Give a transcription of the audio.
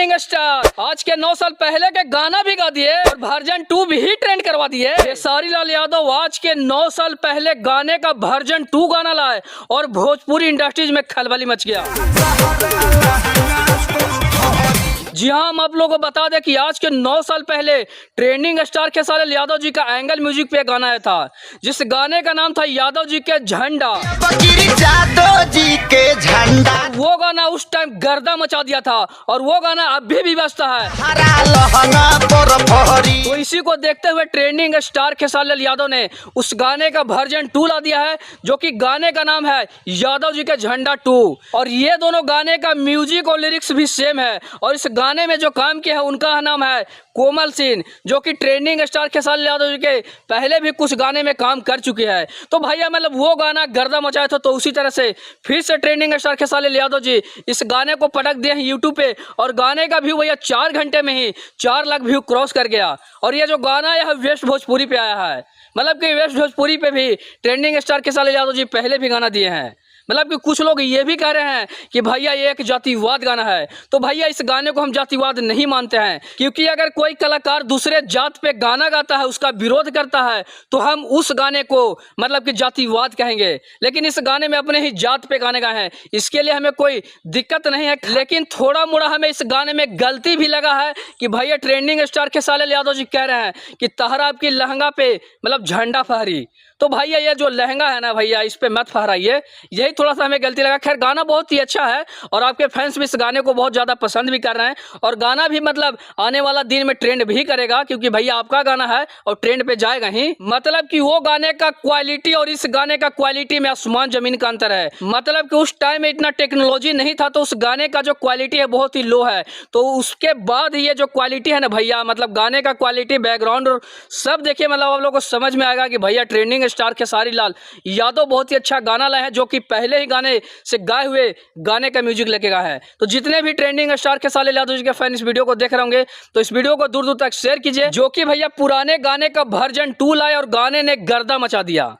Trending star आज के 9 साल पहले के गाना भी गा दिए और वर्जन 2 भी ट्रेंड करवा दिए। खेसारी लाल यादव आज के 9 साल पहले गाने का वर्जन 2 गाना लाए और भोजपुरी इंडस्ट्रीज में खलबली मच गया। जी हाँ, हम आप लोगों को बता दें कि आज के 9 साल पहले ट्रेंडिंग स्टार खेसारी लाल यादव जी का एंगल म्यूजिक पे गाना आया था, जिस गाने का नाम था यादव जी के झंडा। यादव जी के झंडा वो गाना उस टाइम गर्दा मचा दिया था और वो गाना अभी भी बजता है। हरा लहंगा पर फहरी। तो इसी को देखते हुए ट्रेंडिंग स्टार खेसारी लाल यादव ने उस गाने का वर्जन 2 ला दिया है, जो कि गाने का नाम है यादव जी के झंडा 2। और ये दोनों गाने का म्यूजिक और लिरिक्स भी सेम है और इस गाने में जो काम किया है उनका नाम है कोमल सिंह, जो कि ट्रेंडिंग स्टार खेसारी लाल यादव जी के पहले भी कुछ गाने में काम कर चुके हैं। तो भैया मतलब वो गाना गर्दा मचाया था, तो उसी तरह से फिर से ट्रेंडिंग स्टार खेसारी लाल यादव जी इस गाने को पटक दिए हैं यूट्यूब पे और गाने का व्यू भैया 4 घंटे में ही 4 लाख व्यू क्रॉस कर गया। और ये जो गाना है वेस्ट भोजपुरी पे आया है, मतलब कि वेस्ट भोजपुरी पे भी ट्रेंडिंग स्टार खेसारी लाल यादव जी पहले भी गाना दिए हैं। मतलब कि कुछ लोग ये भी कह रहे हैं कि भैया ये एक जातिवाद गाना है। तो भैया इस गाने को हम जातिवाद नहीं मानते हैं, क्योंकि अगर कोई कलाकार दूसरे जात पे गाना गाता है, उसका विरोध करता है, तो हम उस गाने को मतलब कि जातिवाद कहेंगे। लेकिन इस गाने में अपने ही जात पे गाने गाए हैं, इसके लिए हमें कोई दिक्कत नहीं है। लेकिन थोड़ा मोड़ा हमें इस गाने में गलती भी लगा है कि भैया ट्रेंडिंग स्टार खेसारी लाल यादव जी कह रहे हैं कि तहरा आपकी लहंगा पे मतलब झंडा फहरी। तो भैया ये जो लहंगा है ना भैया, इस पे मत फहराइए, यही थोड़ा सा हमें गलती लगा। खैर गाना बहुत ही अच्छा है और आपके फैंस भी इस गाने को बहुत ज़्यादा पसंद भी कर रहे हैं और गाना भी मतलब आने वाला दिन में ट्रेंड भी करेगा, क्योंकि भैया आपका गाना है और ट्रेंड पे जाएगा ही। मतलब कि वो गाने का क्वालिटी और इस गाने का क्वालिटी में आसमान जमीन का अंतर है। मतलब कि उस टाइम में इतना टेक्नोलॉजी नहीं था, तो उस गाने का जो क्वालिटी है बहुत ही लो है। तो उसके बाद ये जो क्वालिटी है ना भैया, मतलब गाने का क्वालिटी, बैकग्राउंड और सब देखिए, मतलब आप लोग को समझ में आएगा कि भैया ट्रेंडिंग स्टार खेसारी लाल यादव बहुत ही अच्छा गाना लाए हैं, जो कि पहले ही गाने से गाए हुए गाने का म्यूजिक लेके गया है। तो जितने भी ट्रेंडिंग स्टार खेसारी लाल यादव जी के फैन इस वीडियो को देख रहे होंगे, तो इस वीडियो को दूर दूर तक शेयर कीजिए, जो कि भैया पुराने गाने का वर्जन 2 लाए और गाने ने गर्दा मचा दिया।